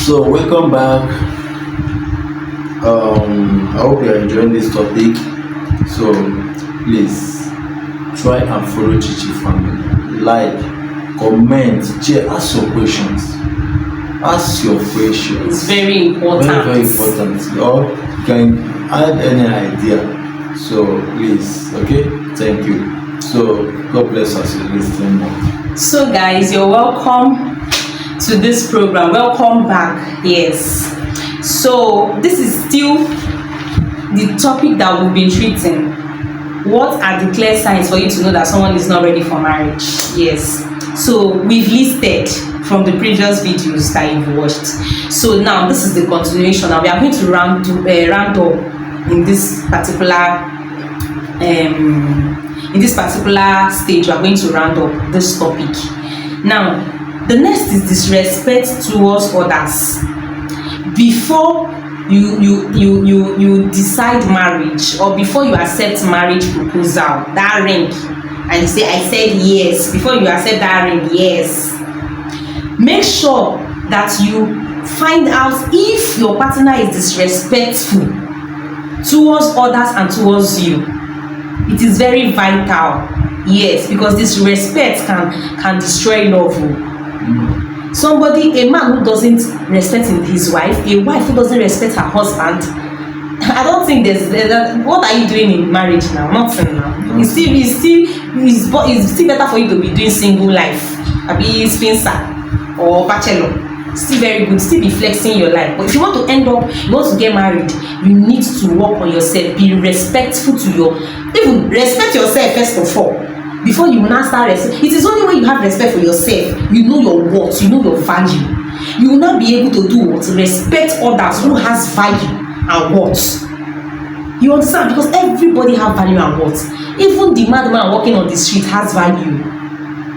So welcome back. I hope you are enjoying this topic. So please try and follow Chichi family. Like, comment, share, ask your questions. Ask your It's questions. very important. Very important. Or you can add any idea. So please, okay? Thank you. So God bless us in listening more. So, guys, you're welcome to this program. Welcome back. Yes. So, this is still the topic that we've been treating. What are the clear signs for you to know that someone is not ready for marriage? Yes. So, we've listed from the previous videos that you've watched. So, now this is the continuation. Now, we are going to round up in this particular stage. We are going to round up this topic. Now, the next is disrespect towards others. Before you decide marriage, or before you accept marriage proposal, that ring, and you say I said yes, before you accept that ring, yes, make sure that you find out if your partner is disrespectful towards others and towards you. It is very vital. Yes, because disrespect can destroy love. A man who doesn't respect his wife, a wife who doesn't respect her husband, I don't think what are you doing in marriage now? Nothing now. It's still better for you to be doing single life, be spinster or bachelor. Still very good, still be flexing your life. But if you want to you want to get married, you need to work on yourself. Be respectful to even respect yourself first of all, before you now start respect. It is only when you have respect for yourself, you know your worth, you know your value, you will not be able to do what? Respect others who has value and worth. You understand? Because everybody have value and worth. Even the madman walking on the street has value.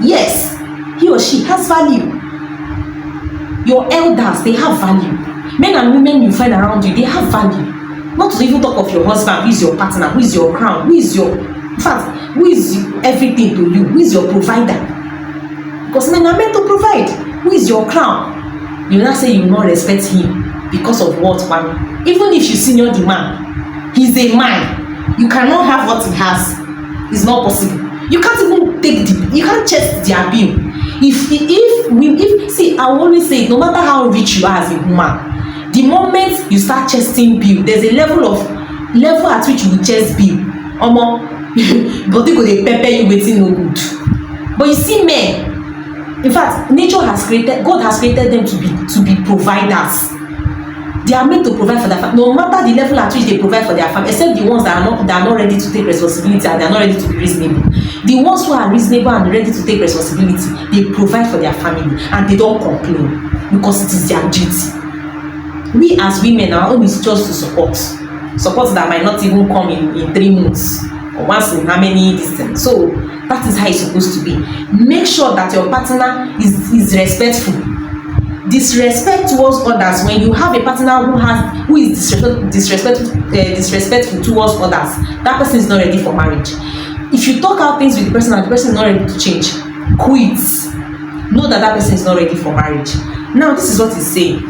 Yes, he or she has value. Your elders, they have value. Men and women you find around you, they have value. Not to even talk of your husband, who is your partner, who is your crown, who is everything to you, who is your provider. Because men are meant to provide. Who is your crown? You now say you will not respect him because of what, man? Even if you senior the man, he's a man. You cannot have what he has. It's not possible. You can't even you can't chest their bill. See, I will always say, no matter how rich you are as a woman, the moment you start chesting bill, there's a level at which you will chest bill. But they go dey pepper you wetin no good. But you see, men, in fact, God has created them to be providers. They are meant to provide for their family, no matter the level at which they provide for their family, except the ones that are not ready to take responsibility and they are not ready to be reasonable. The ones who are reasonable and ready to take responsibility, they provide for their family and they don't complain because it is their duty. We as women, our own is just to support that might not even come in 3 months or once in how many distance. So that is how it's supposed to be. Make sure that your partner is respectful. Disrespect towards others. When you have a partner who is disrespectful towards others, that person is not ready for marriage. If you talk out things with the person and the person is not ready to change, quit. Know that person is not ready for marriage. Now, this is what he's saying.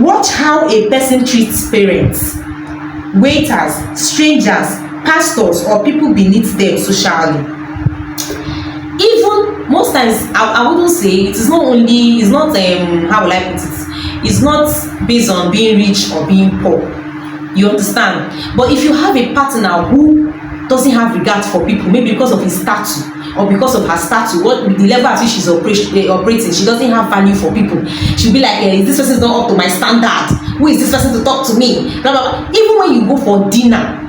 Watch how a person treats parents, waiters, strangers, pastors, or people beneath them socially. Even most times, I wouldn't say it's not how will I put it? It's not based on being rich or being poor. You understand? But if you have a partner who doesn't have regard for people, maybe because of his status or because of her status, the level at which she's operating, she doesn't have value for people. She'll be like, this person is not up to my standard. Who is this person to talk to me? Blah, blah, blah. Even when you go for dinner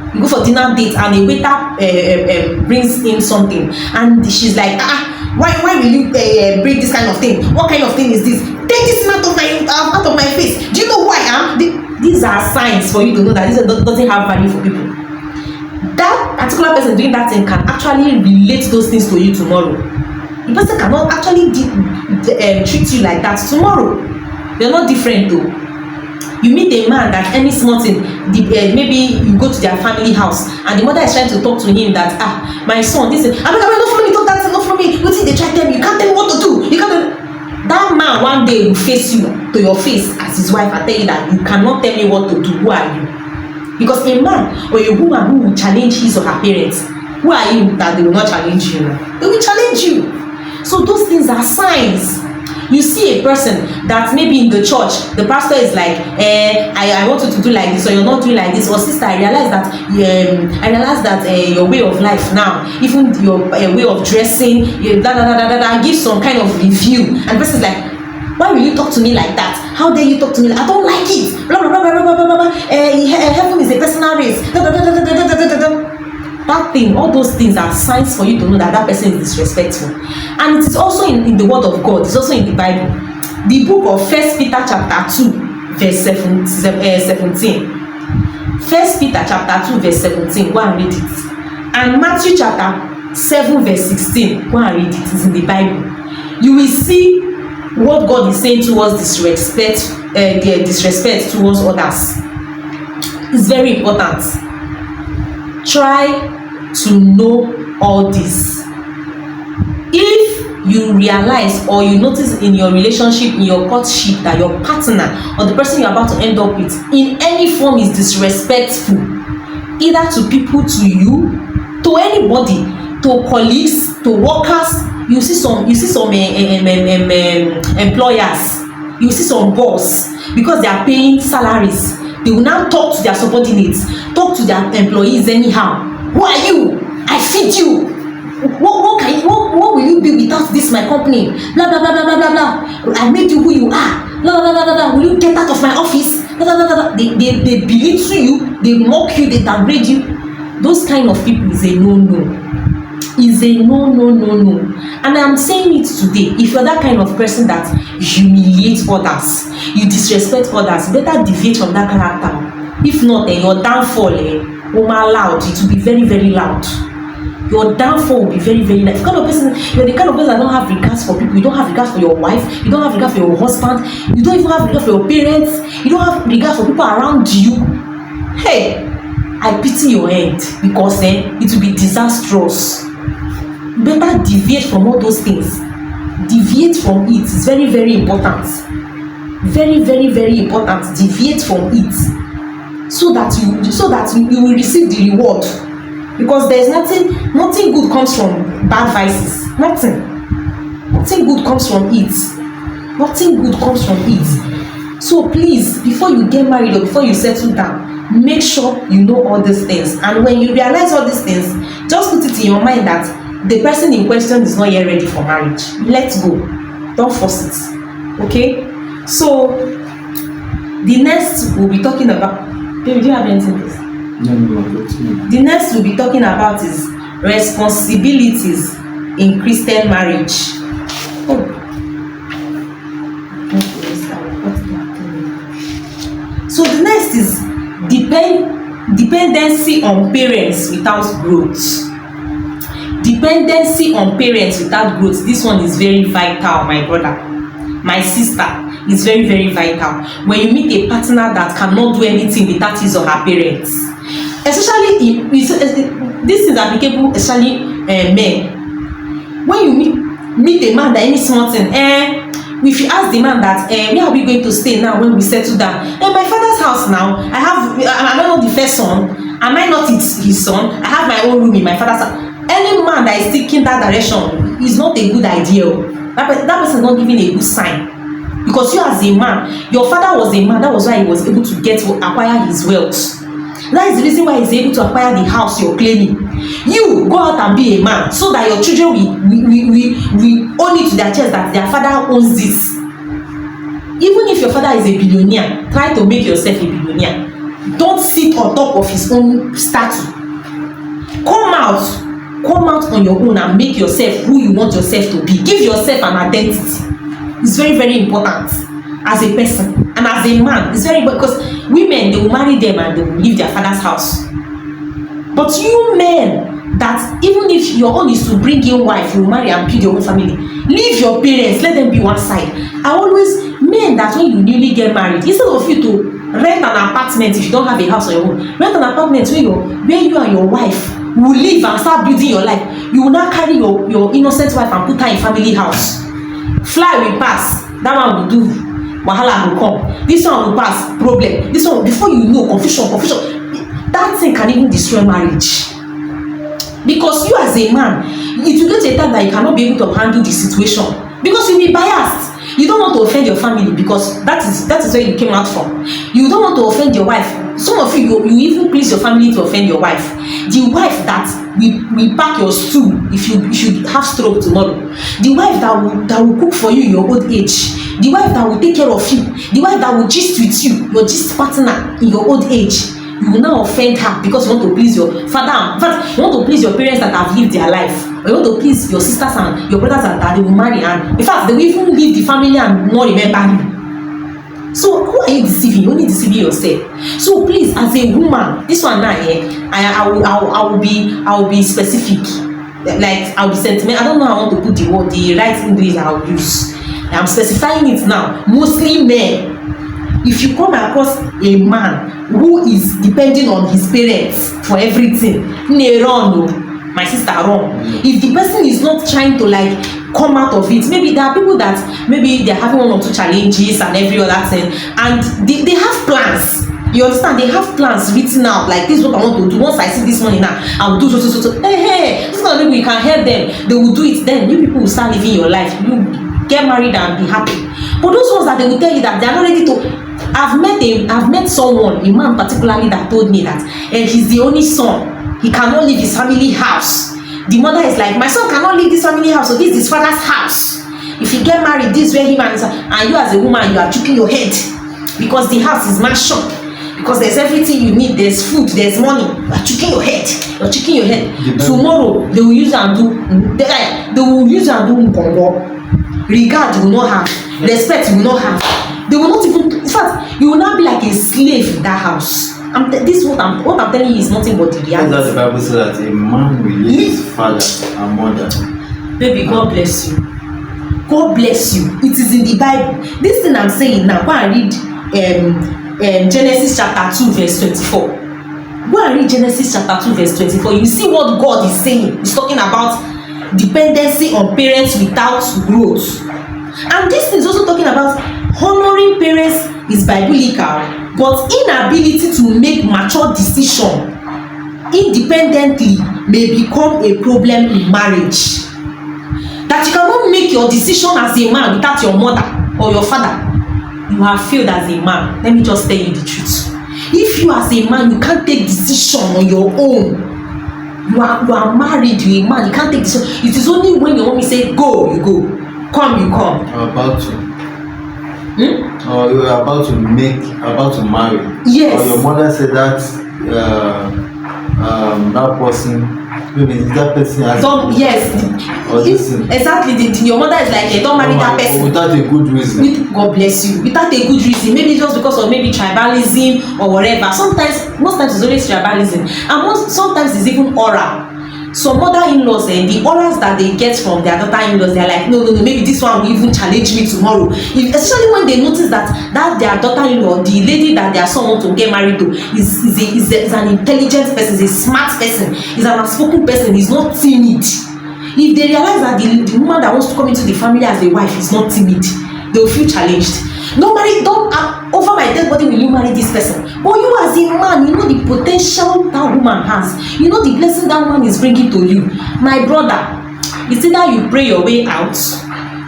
date and a waiter brings in something and she's like, why will you bring this kind of thing? What kind of thing is this? Take this out of my face. Do you know who I am? These are signs for you to know that this doesn't have value for people. That particular person doing that thing can actually relate those things to you tomorrow. The person cannot actually treat you like that tomorrow. They're not different though. You meet a man that any small thing, maybe you go to their family house and the mother is trying to talk to him that my son, this is, not for me, talk that thing, not for me. What did they try to tell me? You can't tell me what to do. You can't. that man one day will face you to your face as his wife and tell you that you cannot tell me what to do. Who are you? Because a man or a woman who will challenge his or her parents, who are you that they will not challenge you? They will challenge you. So those things are signs. You see a person that maybe in the church the pastor is like, I want you to do like this, or you're not doing like this, or sister, I realize that your way of life now, even your way of dressing, give some kind of review, and the person is like, why will you talk to me like that? How dare you talk to me like, I don't like it, blah blah blah blah blah blah blah. Heaven is a personal race. That thing, all those things are signs for you to know that that person is disrespectful. And it is also in the word of God. It's also in the Bible. The book of 1 Peter chapter 2 verse 17. 1 Peter chapter 2 verse 17. Go and read it. And Matthew chapter 7 verse 16. Go and read it. It's in the Bible. You will see what God is saying towards disrespect, their disrespect towards others. It's very important. Try to know all this. If you realize or you notice in your relationship, in your courtship, that your partner or the person you're about to end up with in any form is disrespectful, either to people, to you, to anybody, to colleagues, to workers, you see some employers, you see some boss, because they are paying salaries, they will now talk to their subordinates, talk to their employees anyhow. Who are you? I feed you. What will you be without this my company? Blah blah blah blah blah blah. I made you who you are. Blah blah blah blah blah. Will you get out of my office? Blah blah blah blah. They belittle you, they mock you, they degrade you. Those kind of people is a no-no. Is a no. And I'm saying it today. If you're that kind of person that humiliates others, you disrespect others, better deviate from that character. If not, then your downfall, loud. It will be very, very loud. Your downfall will be very, very loud. You're the kind of person that don't have regards for people. You don't have regards for your wife. You don't have regards for your husband. You don't even have regards for your parents. You don't have regards for people around you. Hey, I pity your end, because it will be disastrous. Better deviate from all those things. Deviate from it. It's very, very important. Very, very, very important. Deviate from it, so that you will receive the reward. Because there's nothing good comes from bad vices. Nothing good comes from it. Nothing good comes from it. So please, before you get married or before you settle down, make sure you know all these things. And when you realize all these things, just put it in your mind that the person in question is not yet ready for marriage. Let's go. Don't force it. Okay? So the next we'll be talking about. Baby, do you have anything to say? No. The next we'll be talking about is responsibilities in Christian marriage. So the next is dependency on parents without growth. Dependency on parents without growth. This one is very vital, my brother, my sister. It's very, very vital. When you meet a partner that cannot do anything without his or her parents, especially this is applicable, especially men. When you meet a man that any small thing, if you ask the man that where are we going to stay now when we settle down? My father's house now. Am I not the first son? Am I not his son? I have my own room in my father's house. Any man that is taking that direction is not a good idea. That person is not giving a good sign. Because you as a man, your father was a man, that was why he was able to acquire his wealth. That is the reason why he's able to acquire the house you're claiming. You go out and be a man so that your children will own it to their chest that their father owns this. Even if your father is a billionaire, try to make yourself a billionaire. Don't sit on top of his own statue. Come out on your own and make yourself who you want yourself to be. Give yourself an identity. It's very, very important as a person and as a man. It's very important because women, they will marry them and they will leave their father's house. But you men, that even if your own is to bring in wife, you will marry and build your own family. Leave your parents, let them be one side. Men that when you newly get married, instead of you to rent an apartment if you don't have a house on your own, rent an apartment where you and your wife will live and start building your life. You will now carry your innocent wife and put her in family house. Fly will pass. that one will do, wahala go come, this one will pass, problem, this one, before you know, confusion. That thing can even destroy marriage. Because you as a man, it will get to a time that you cannot be able to handle the situation, because you'll be biased. You don't want to offend your family, because that is where you came out from. You don't want to offend your wife. Some of you even please your family to offend your wife. The wife that will pack your stool if you should have stroke tomorrow. The wife that will cook for you in your old age. The wife that will take care of you. The wife that will gist with you, your gist partner in your old age. You will now offend her because you want to please your father. In fact, you want to please your parents that have lived their life. Or you want to please your sisters and your brothers that they will marry, and in fact they will even leave the family and not remember you. So who are you deceiving? You're only deceiving yourself. So please, as a woman, this one now, I will be specific. Like I will be sentimental. I don't know how I want to put the right English I will use. I'm specifying it now. Mostly men. If you come across a man who is depending on his parents for everything, my sister, wrong. If the person is not trying to like come out of it, maybe there are people that maybe they're having one or two challenges and every other thing, and they have plans. You understand? They have plans written out, like this is what I want to do. Once I see this money now, I will do so. Hey, this kind of people, you can help them. They will do it. Then you people will start living your life. You get married and be happy. But those ones that they will tell you that they are not ready to. I've met someone, a man particularly, that told me that he's the only son. He cannot leave his family house. The mother is like, my son cannot leave this family house, so this is his father's house. If you get married, this way him and you as a woman, you are choking your head because the house is mansion. Because there's everything you need, there's food, there's money. You are choking your head. You're choking your head. Tomorrow they will use and do. They will use and do. Regard you will not have. Respect you will not have. They will not even. In fact, you will not be like a slave in that house. This what I'm telling you is nothing but the reality. That's the Bible says that a man will leave his father and mother. Baby, God bless you. God bless you. It is in the Bible. This thing I'm saying now, go and read Genesis chapter 2 verse 24. Go and read Genesis chapter 2 verse 24. You see what God is saying. He's talking about dependency on parents without growth. And this is also talking about honoring parents is biblical, but inability to make mature decision independently may become a problem in marriage. That you cannot make your decision as a man without your mother or your father. You have failed as a man. Let me just tell you the truth. If you as a man, you can't take decision on your own. You are married, you are a man, you can't take decision. It is only when your mommy say go, you go. Come, you come. I'm about to. Or you are about to marry. Yes. Or your mother said that that person, maybe that person has. Yes. Or this thing. Exactly. Your mother is like, don't marry that person. Without a good reason. God bless you. Without a good reason. Maybe just because of maybe tribalism or whatever. Most times it's always tribalism. And sometimes it's even oral. Some mother-in-laws, the orders that they get from their daughter-in-laws, they're like, no, maybe this one will even challenge me tomorrow. Especially when they notice that their daughter-in-law, the lady that their son wants to get married to, is an intelligent person, is a smart person, is an outspoken person, is not timid. If they realize that the woman that wants to come into the family as a wife is not timid, they will feel challenged. Don't over my dead body will you marry this person. But you as a man, you know the potential that woman has. You know the blessing that woman is bringing to you. My brother, it's either you pray your way out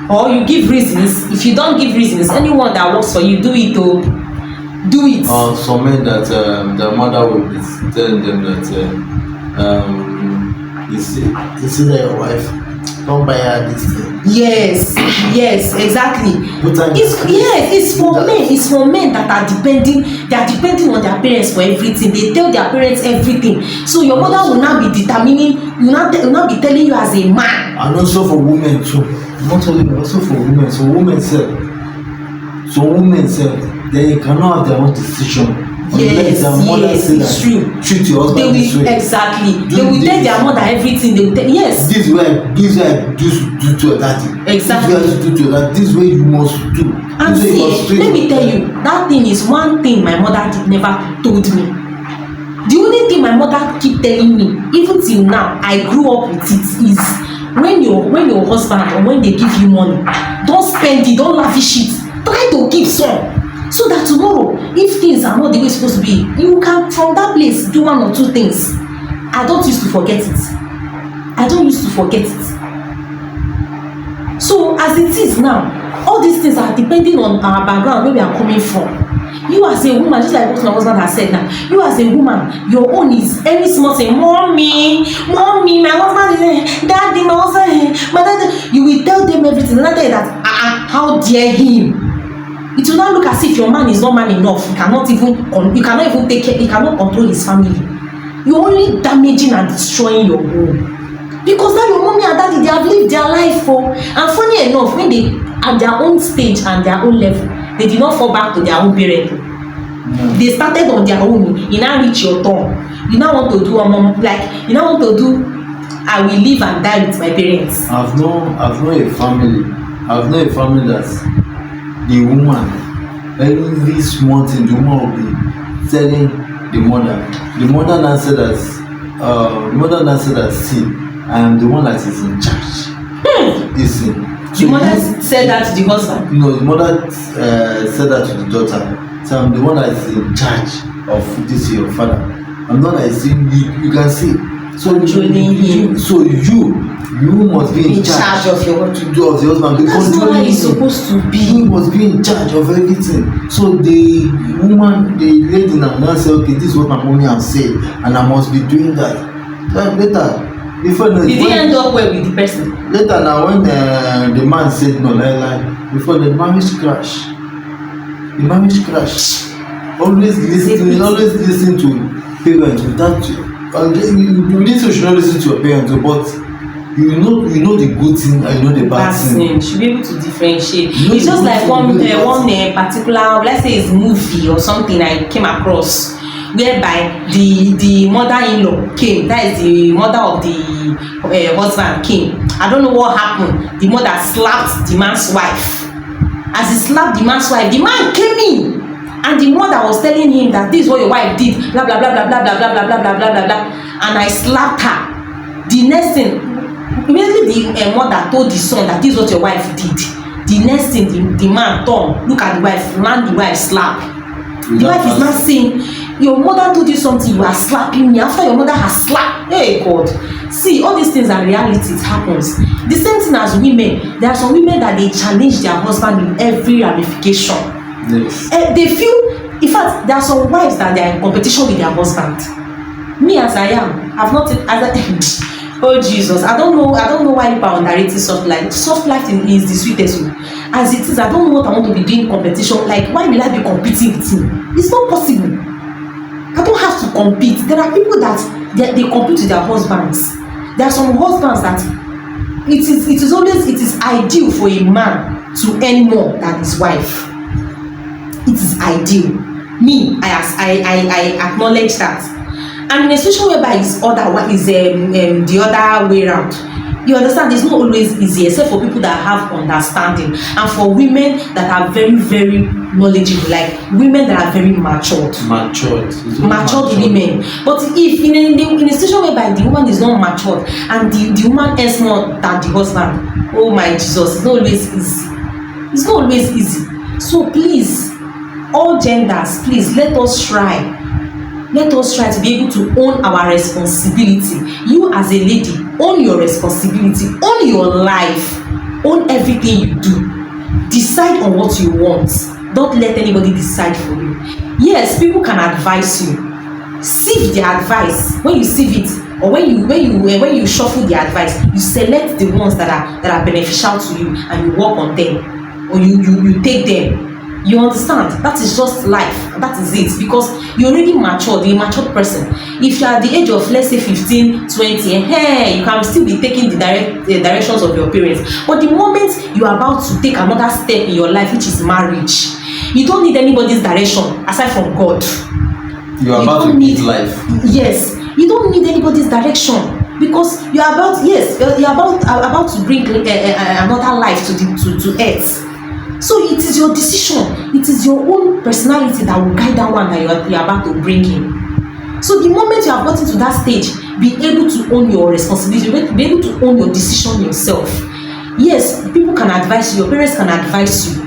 or you give reasons. If you don't give reasons, anyone that works for you, do it. Do it. Some men that their mother will be telling them that it's either your wife, don't buy her this thing. Yes, exactly. It's for men that are depending. They are depending on their parents for everything. They tell their parents everything. So your mother will not be determining. Will not be telling you as a man. And also for women too. Not only also for women. So women self, they cannot have their own decision. Yes, it's true. Treat your husband this way. Exactly. They will tell their mother everything. They will tell, yes. This way do to your daddy. Exactly. This way do to your daddy. This way you must do. And see, let me tell you, that thing is one thing my mother never told me. The only thing my mother keep telling me, even till now, I grew up with it, is when your husband or when they give you money, don't spend it, don't lavish it, try to keep some, so that tomorrow if things are not the way it's supposed to be, you can from that place do one or two things. I don't used to forget it. So as it is now, all these things are depending on our background, where we are coming from. You as a woman, just like what my husband has said now, you as a woman, your own is any small thing. Mommy, my husband is daddy, my husband, my daddy. You will tell them everything, and I tell you that how dare him. It will not look as if your man is not man enough. You cannot even take care, you cannot control his family. You're only damaging and destroying your home. Because now your mommy and daddy, they have lived their life for, and funny enough, when they at their own stage and their own level, they did not fall back to their own parent. They started on their own. You now reach your turn. You now want to do I will live and die with my parents. I've known a family that the woman, every small thing the woman will be telling the mother. The mother now said that see, I am the one that is in charge. Listen. The mother said that to the husband? No, the mother said that to the daughter. So I'm the one that is in charge of this your father. I'm not like saying you can see. So you must be in charge of your of the husband. That's not how it's supposed to be. You must be in charge of everything. So the lady now say, okay, this is what my mommy has said, and I must be doing that. Then later, did he end up well with the person? Later now, when the man said no, before the marriage crash. Always listen to parents without you. And you should not listen to your parents, but you know the good thing and you know the bad thing. You should be able to differentiate. It's just like one particular, let's say it's movie or something I came across, whereby the mother-in-law came, that is the mother of the husband came. I don't know what happened. The mother slapped the man's wife. As he slapped the man's wife, the man came in, and the mother was telling him that this is what your wife did, blah blah blah blah blah blah blah blah blah blah blah blah, and I slapped her. The next thing, immediately the mother told the son that this is what your wife did. The next thing, the man turned, look at the wife, land the wife slap. The wife is not saying, your mother told you something, you are slapping me after your mother has slapped. Hey God, see, all these things are reality. It happens. The same thing as women. There are some women that they challenge their husband in every ramification. Yes. They feel, in fact, there are some wives that they are in competition with their husband. Me as I am, I've not oh Jesus, I don't know why people are underrating soft life. Soft life is the sweetest one. As it is, I don't know what I want to be doing competition. Like, why will I be competing with him? It's not possible. I don't have to compete. There are people that they compete with their husbands. There are some husbands that it is ideal for a man to earn more than his wife. It is ideal. Me, I acknowledge that. And in a situation whereby the other way around, you understand, it's not always easy, except for people that have understanding, and for women that are very, very knowledgeable, like women that are very matured women. But if in a situation whereby the woman is not matured and the woman earns more than the husband, oh my Jesus, it's not always easy. So please, all genders, please, let us try to be able to own our responsibility. You as a lady, own your responsibility, own your life, own everything you do. Decide on what you want. Don't let anybody decide for you. Yes, people can advise you. Sieve their advice. When you sieve it, or when you shuffle the advice, you select the ones that are beneficial to you and you work on them, or you take them. You understand? That is just life. That is it. Because you're already matured, you're a matured person. If you're at the age of, let's say, 15, 20, you can still be taking the directions of your parents. But the moment you are about to take another step in your life, which is marriage, you don't need anybody's direction aside from God. You are about to live life. Yes. You don't need anybody's direction, because you're about to bring another life to earth. So it is your decision. It is your own personality that will guide that one that you're about to bring in. So the moment you have gotten to that stage, be able to own your responsibility, be able to own your decision yourself. Yes, people can advise you, your parents can advise you.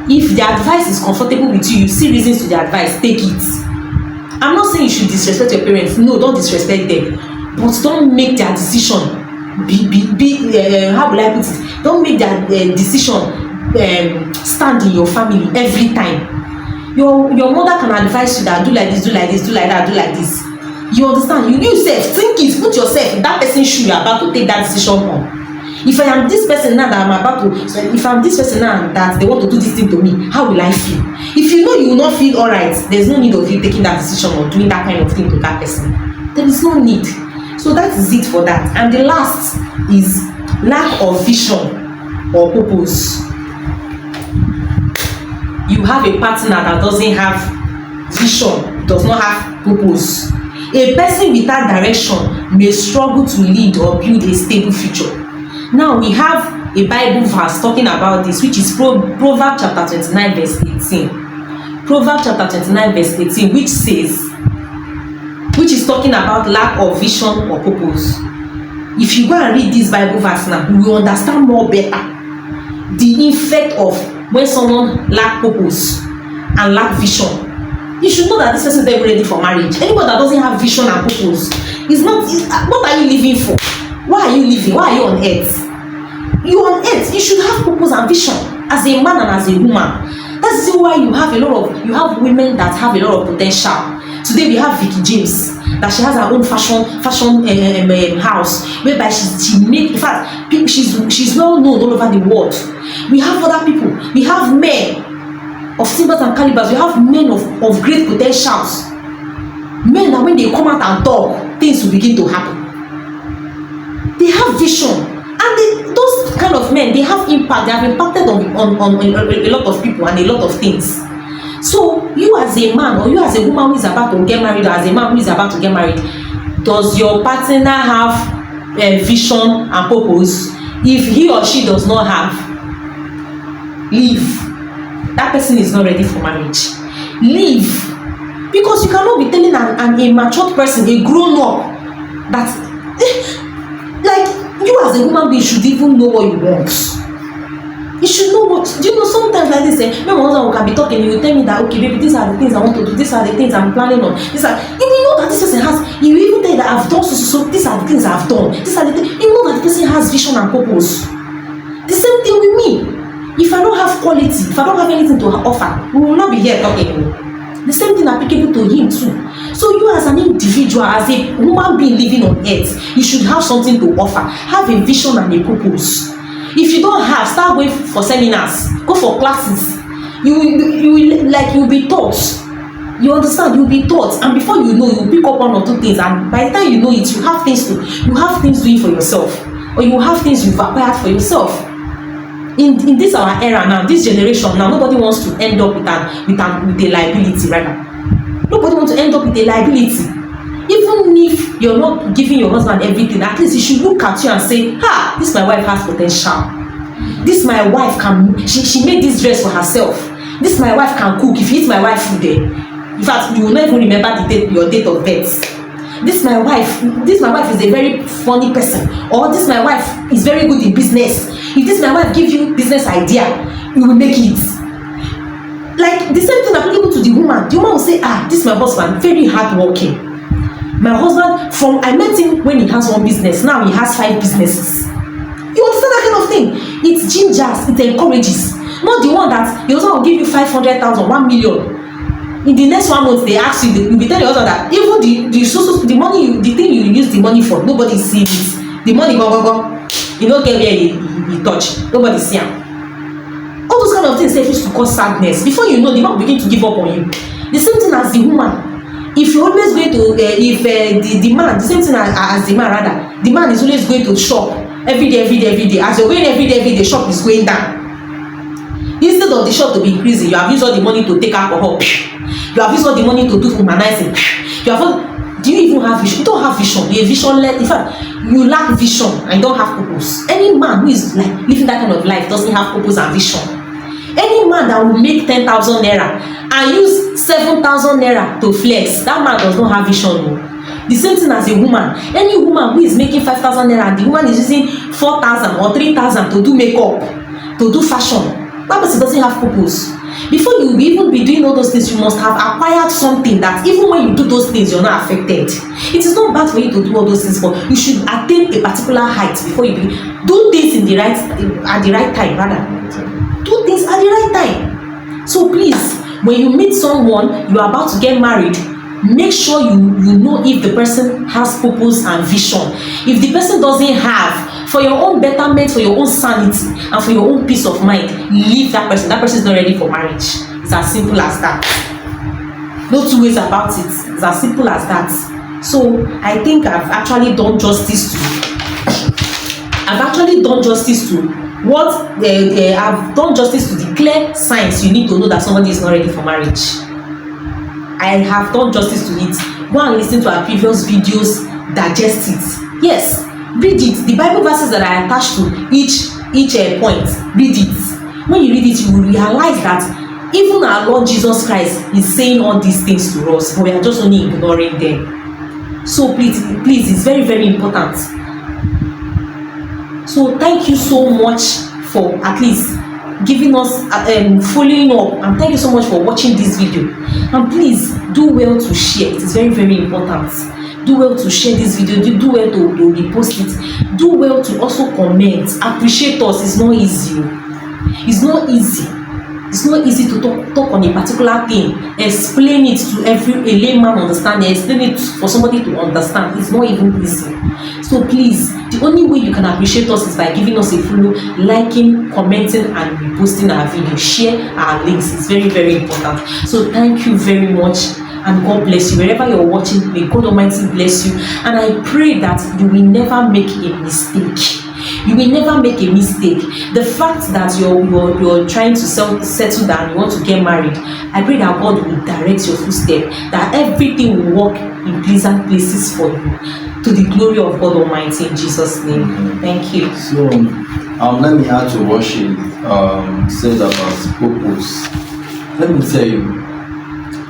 If the advice is comfortable with you, you see reasons to the advice, take it. I'm not saying you should disrespect your parents. No, don't disrespect them, but don't make their decision how will I put it? Don't make their decision stand in your family every time. Your mother can advise you that do like this, do like this, do like that, do like this. You understand? You sef think it, put yourself in that person's shoe you are about to take that decision on. If I am this person now that I'm about to, if I'm this person now that they want to do this thing to me, how will I feel? If you know you will not feel alright, there's no need of you taking that decision or doing that kind of thing to that person. There is no need. So that is it for that. And the last is lack of vision or purpose. You have a partner that doesn't have vision, does not have purpose. A person without direction may struggle to lead or build a stable future. Now we have a Bible verse talking about this, which is Proverbs chapter 29 verse 18. Proverbs chapter 29 verse 18, which says, which is talking about lack of vision or purpose. If you go and read this Bible verse now, you will understand more better the effect of when someone lack purpose and lack vision. You should know that this person is not ready for marriage. Anyone that doesn't have vision and purpose is not. What are you living for? Why are you living? Why are you on earth? You on earth, you should have purpose and vision as a man and as a woman. That's why you have women that have a lot of potential. Today we have Vicky James, that she has her own fashion house, whereby she make, in fact, she's well known all over the world. We have other people. We have men of timbers and calibers. We have men of great potentials. Men that when they come out and talk, things will begin to happen. They have vision, and those kind of men, they have impact. They have impacted on a lot of people and a lot of things. So you as a man or you as a woman who is about to get married, or as a man who is about to get married, does your partner have vision and purpose? If he or she does not have, leave. That person is not ready for marriage. Leave, because you cannot be telling a matured person, a grown up, that like, you as a human being should even know what you want. You should know what. Do you know, sometimes like this, when my husband can be talking, he will tell me that, okay baby, these are the things I want to do, these are the things I'm planning on, these are, you will know that this person has, he will even tell you that I've done so, these are the things I've done, these are the things, you know that the person has vision and purpose. The same thing with me. If I don't have quality, if I don't have anything to offer, we will not be here talking. The same thing applicable to him too. So you as an individual, as a human being living on earth, you should have something to offer. Have a vision and a purpose. If you don't have, start going for seminars, go for classes. You will be taught. You understand? You will be taught, and before you know, you will pick up one or two things, and by the time you know it, you have things doing for yourself, or you have things you've acquired for yourself. In this our era now, this generation now, nobody wants to end up with a liability, rather. Nobody wants to end up with a liability. Even if you're not giving your husband everything, at least he should look at you and say, this my wife has potential. This my wife she made this dress for herself. This my wife can cook. If you eat my wife food there, in fact, you will not even remember your date of birth. This my wife is a very funny person, or this my wife is very good in business. If this my wife gives you business idea, you will make it. Like the same thing applicable to the woman. The woman will say, this my husband, very hardworking. My husband, I met him when he has one business. Now he has 5 businesses. You understand that kind of thing? It gingers, it encourages. Not the one that your husband will give you 500,000, 1 million. In the next 1 month, they ask you, you will tell your husband that even the money, the thing you use the money for, nobody sees it. The money go. You don't get where you touch. Nobody see it. All those kind of things used to cause sadness. Before you know, the man begin to give up on you. The same thing as the woman. If you're always going to, the man, the same thing as the man rather, the man is always going to shop every day. As you're going every day, the shop is going down. Instead of the shop to be increasing, you have used all the money to take alcohol. You have used all the money to do humanizing. Do you even have vision? You don't have vision. You're visionless. In fact, you lack vision and you don't have purpose. Any man who is like living that kind of life doesn't have purpose and vision. Any man that will make 10,000 naira and use 7,000 naira to flex, that man does not have vision o. The same thing as a woman. Any woman who is making 5,000 naira and the woman is using 4,000 or 3,000 to do makeup, to do fashion, that person doesn't have purpose. Before you even be doing all those things, you must have acquired something that even when you do those things, you're not affected. It is not bad for you to do all those things, but you should attain a particular height before you do things in the right at the right time. Rather, do things at the right time. So please, when you meet someone, you are about to get married, make sure you know if the person has purpose and vision. If the person doesn't have, for your own betterment, for your own sanity, and for your own peace of mind, leave that person. That person is not ready for marriage. It's as simple as that. No two ways about it. It's as simple as that. So I think I've actually done justice to what I've done justice to the clear signs you need to know that somebody is not ready for marriage. I have done justice to it. Go and listen to our previous videos, digest it. Yes, read it. The Bible verses that are attached to each point, read it. When you read it, you will realize that even our Lord Jesus Christ is saying all these things to us, but we are just only ignoring them. So please, it's very, very important. So thank you so much for at least giving us following up, and thank you so much for watching this video. And please do well to share. It is very, very important. Do well to share this video. Do well to repost it. Do well to also comment. Appreciate us. It's not easy. It's not easy. It's not easy to talk on a particular thing, explain it to a layman understanding, explain it for somebody to understand. It's not even easy. So please, the only way you can appreciate us is by giving us a follow, liking, commenting, and reposting our video. Share our links. It's very, very important. So thank you very much, and God bless you. Wherever you're watching, may God Almighty bless you. And I pray that you will never make a mistake. You will never make a mistake. The fact that you're trying to settle down, you want to get married, I pray that God will direct your footsteps, that everything will work in pleasant places for you, to the glory of God Almighty, in Jesus' name. Thank you. So, let me add to what she said about purpose. Let me tell you,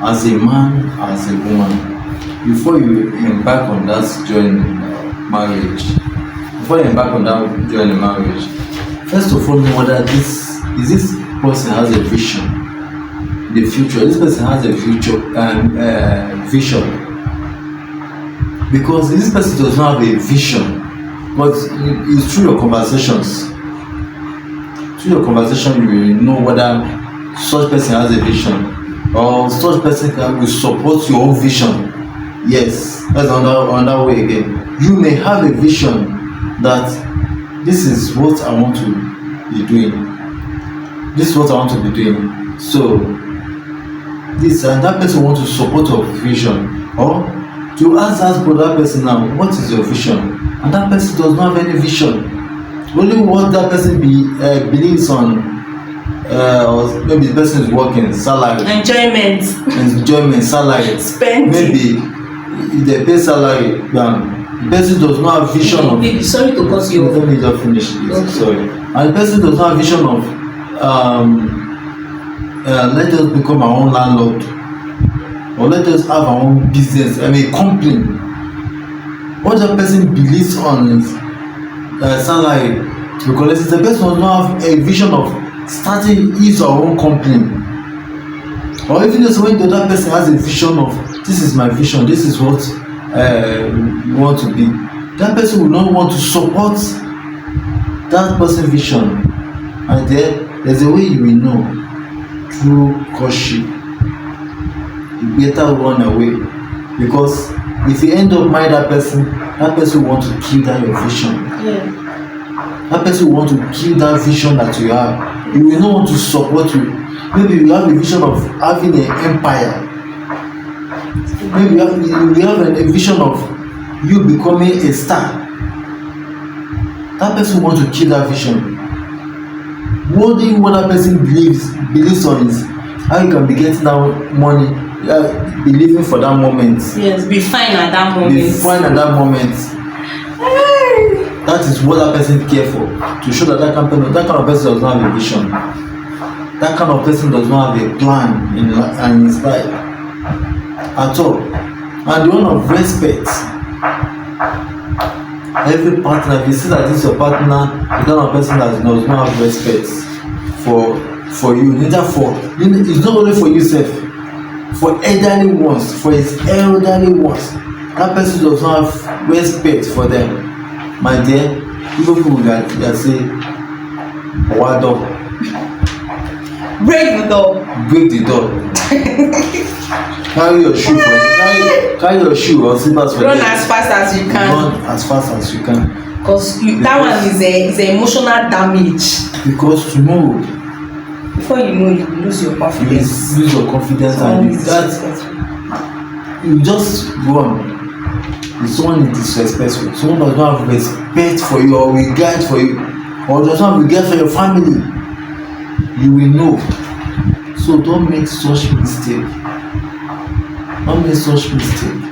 as a man, as a woman, before you embark on that journey marriage, first of all, know whether this person has a vision, the future. This person has a future vision, because this person does not have a vision, but it's through your conversations. Through your conversation, you will know whether such person has a vision, or such person will support your own vision. Yes, that's another way again. You may have a vision that this is what I want to be doing. This is what I want to be doing. So this and that person want to support your vision, or to ask that person now, what is your vision? And that person does not have any vision. Only what that person believes on, or maybe the person is working, salary, enjoyment, salary, spending. Maybe if they pay salary, the person does not have vision of. Sorry to cut you off. Let me just finish this. Okay. Sorry. And the person does not have vision of let us become our own landlord, or let us have our own business, company. What that person believes on is salary, because the person does not have a vision of starting his or her own company. Or even just when the other person has a vision of, this is my vision, this is what you want to be, that person will not want to support that person's vision. And there's a way you will know, through courtship. You better run away, because if you end up marrying that person will want to kill that your vision. Yeah. That person will want to kill that vision that you have. You will not want to support you. Maybe you have a vision of having an empire. Maybe you have a vision of you becoming a star. That person wants to kill that vision. What that person believes on is how you can be getting that money, be living for that moment. Yes, be fine at that moment. That is what that person cares for, to show that that kind of person does not have a vision. that kind of person does not have a plan in his life at all. And the one of respect. Every partner, if you see that this is your partner, the kind of person that does not have respect for you, neither for, it's not only for yourself, for elderly ones, for his elderly ones, that person does not have respect for them. My dear, people that say, what door? Break the door. Break the door. Carry your shoe for them. Carry your shoe or slippers for Run them. as fast as you can. Run as fast as you can. Because that one is a emotional damage. Because tomorrow, Before you know, you lose your you confidence. lose your confidence and you just run. If someone is disrespectful, someone does not have respect for you or regard for you, or does not have regard for your family, you will know. So don't make such mistake. Don't make such mistake.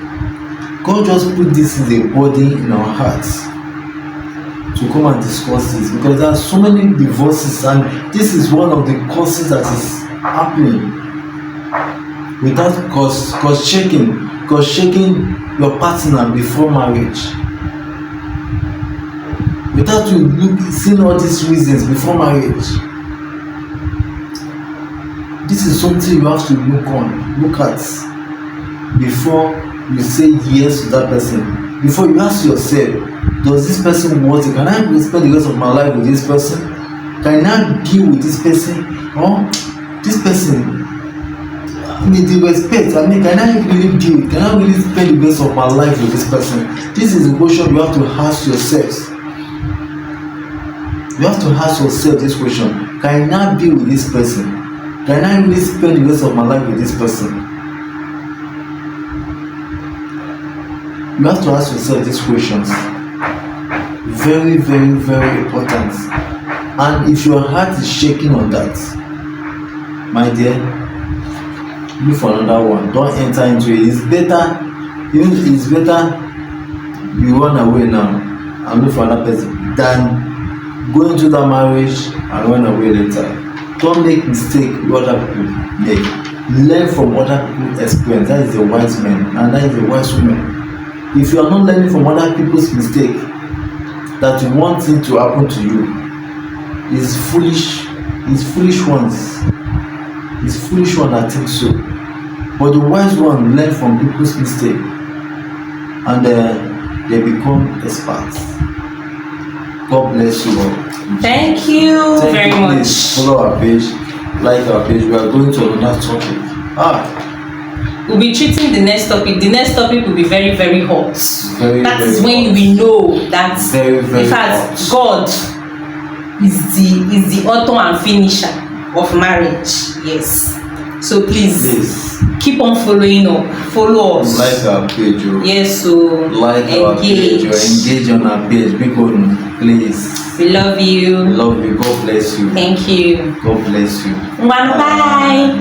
God just put this as a burden in our hearts to come and discuss this, because there are so many divorces and this is one of the causes that is happening without cause checking your partner before marriage, without you seeing all these reasons before marriage. This is something you have to look at before you say yes to that person. Before you ask yourself, does this person want it? Can I spend the rest of my life with this person? Can I be with this person? Or this person, the respect, can I really be? Can I really spend the rest of my life with this person? This is a question you have to ask yourselves. You have to ask yourself this question: can I be with this person? Can I really spend the rest of my life with this person? You have to ask yourself these questions. Very, very, very important. And if your heart is shaking on that, my dear, look for another one. Don't enter into it. It's better you run away now and look for another person than go into that marriage and run away later. Don't make mistake what other people make. Learn from other people's experience. That is a wise man and that is a wise woman. If you are not learning from other people's mistake that you want it to happen to you, is foolish. It's foolish ones. It's foolish one that think so. But the wise one learn from people's mistake and they become experts. God bless you all. Thank you very much. Please follow our page, like our page. We are going to another topic. We'll be treating the next topic. The next topic will be very, very hot. That is when hot. we know that Very, very in fact hot. God is the author and finisher of marriage. Yes. So please keep on following up. Follow us. Like our page. Yes, so like our page. Engage on our page. People, please. We love you. Love you. God bless you. Thank you. God bless you. Bye.